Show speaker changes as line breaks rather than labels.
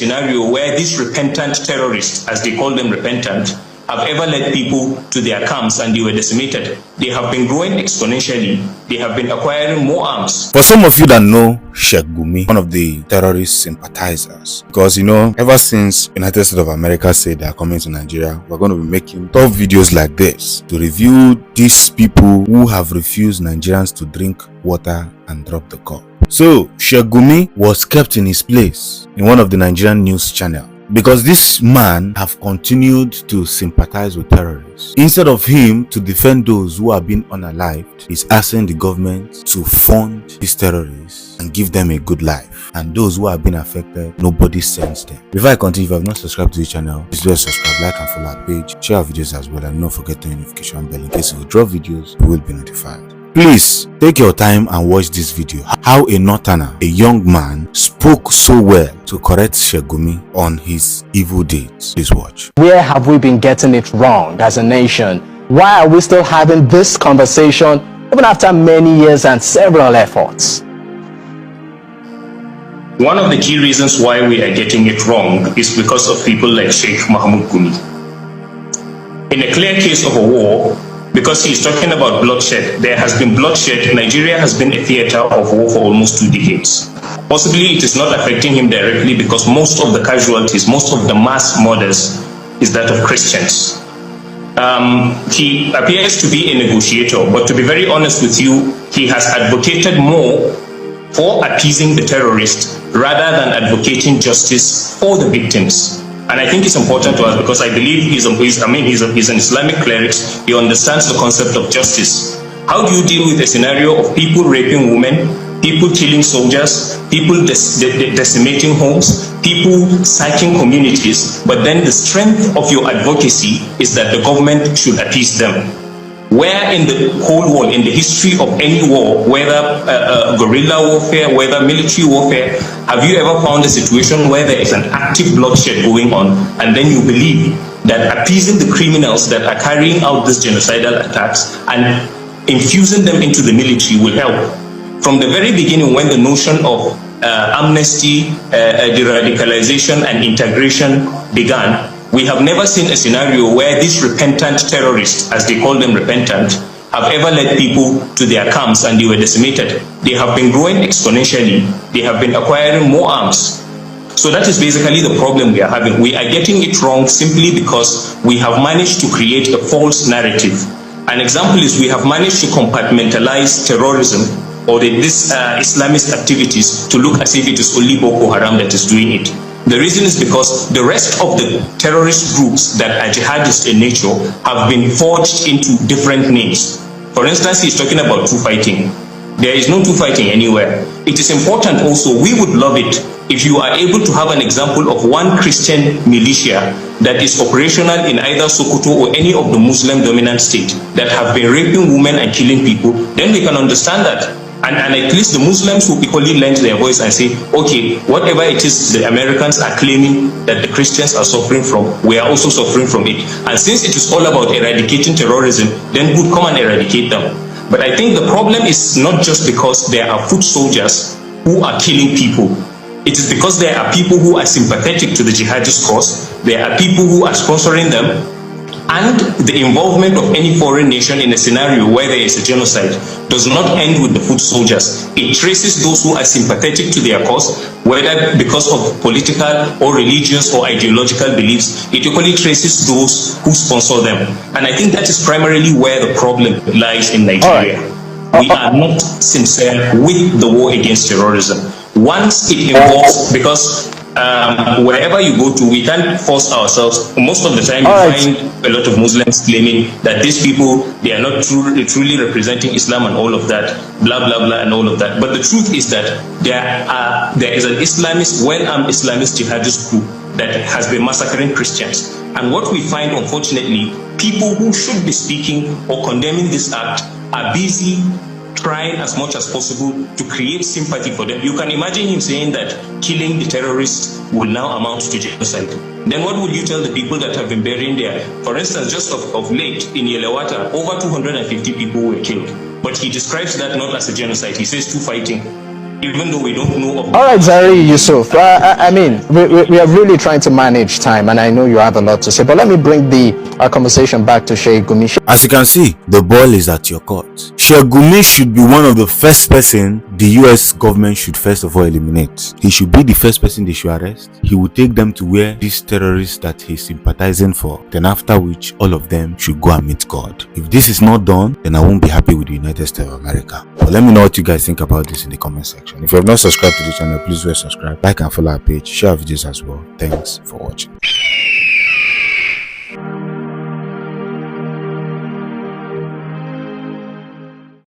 scenario where these repentant terrorists, as they call them repentant, have ever led people to their camps and they were decimated. They have been growing exponentially. They have been acquiring more arms.
For some of you that know Sheikh Gumi, one of the terrorist sympathizers, because ever since United States of America said they are coming to Nigeria, we're going to be making tough videos like this to review these people who have refused Nigerians to drink water and drop the cup. So Sheikh Gumi was kept in his place in one of the Nigerian news channels, because this man have continued to sympathize with terrorists. Instead of him to defend those who are being unalived, he's asking the government to fund these terrorists and give them a good life. And those who have been affected, nobody sends them. Before I continue, if you have not subscribed to the channel, please do subscribe, like and follow our page, share our videos as well, and don't forget the notification bell in case we drop videos, you will be notified. Please take your time and watch this video. How a northerner, a young man, spoke so well to correct Sheikh Gumi on his evil deeds. Please watch.
Where have we been getting it wrong as a nation? Why are we still having this conversation even after many years and several efforts?
One of the key reasons why we are getting it wrong is because of people like Sheikh Gumi. In a clear case of a war, because he's talking about bloodshed, there has been bloodshed. Nigeria has been a theater of war for almost 2 decades. Possibly it is not affecting him directly because most of the casualties, most of the mass murders is that of Christians. He appears to be a negotiator, but to be very honest with you, he has advocated more for appeasing the terrorists rather than advocating justice for the victims. And I think it's important to us because I believe he's an Islamic cleric. He understands the concept of justice. How do you deal with a scenario of people raping women, people killing soldiers, people decimating homes, people sacking communities, but then the strength of your advocacy is that the government should appease them? Where in the whole world, in the history of any war, whether guerrilla warfare, whether military warfare, have you ever found a situation where there is an active bloodshed going on and then you believe that appeasing the criminals that are carrying out these genocidal attacks and infusing them into the military will help? From the very beginning, when the notion of amnesty, de-radicalization and integration began, we have never seen a scenario where these repentant terrorists, as they call them repentant, have ever led people to their camps and they were decimated. They have been growing exponentially. They have been acquiring more arms. So that is basically the problem we are having. We are getting it wrong simply because we have managed to create a false narrative. An example is we have managed to compartmentalize terrorism or these Islamist activities to look as if it is only Boko Haram that is doing it. The reason is because the rest of the terrorist groups that are jihadist in nature have been forged into different names. For instance, he's talking about two fighting. There is no two fighting anywhere. It is important also, we would love it if you are able to have an example of one Christian militia that is operational in either Sokoto or any of the Muslim dominant state that have been raping women and killing people, then we can understand that. And at least the Muslims will equally lend their voice and say, okay, whatever it is the Americans are claiming that the Christians are suffering from, we are also suffering from it. And since it is all about eradicating terrorism, then good, come and eradicate them. But I think the problem is not just because there are foot soldiers who are killing people. It is because there are people who are sympathetic to the jihadist cause, there are people who are sponsoring them, and the involvement of any foreign nation in a scenario where there is a genocide does not end with the foot soldiers. It traces those who are sympathetic to their cause, whether because of political or religious or ideological beliefs. It equally traces those who sponsor them. And I think that is primarily where the problem lies in Nigeria. We are not sincere with the war against terrorism. Once it involves, because wherever you go to, we can't force ourselves. Most of the time you find a lot of Muslims claiming that these people, they are not truly representing Islam and all of that, blah blah blah and all of that. But the truth is that there is an Islamist, well-armed Islamist jihadist group that has been massacring Christians. And what we find, unfortunately, people who should be speaking or condemning this act are busy trying as much as possible to create sympathy for them. You can imagine him saying that killing the terrorists will now amount to genocide. Then what will you tell the people that have been burying there? For instance, just of late in Yelewata, over 250 people were killed. But he describes that not as a genocide. He says two fighting. even though we don't know of.
All right, Zari Yusuf. I mean, we are really trying to manage time, and I know you have a lot to say. But let me bring our conversation back to Sheikh Gumi.
As you can see, the ball is at your court. Sheikh Gumi should be one of the first person the US government should first of all eliminate. He should be the first person they should arrest. He will take them to where these terrorists that he's sympathizing for, then after which all of them should go and meet God. If this is not done, then I won't be happy with the United States of America. But let me know what you guys think about this in the comment section. If you have not subscribed to the channel, please do subscribe, like and follow our page, share our videos as well. Thanks for watching.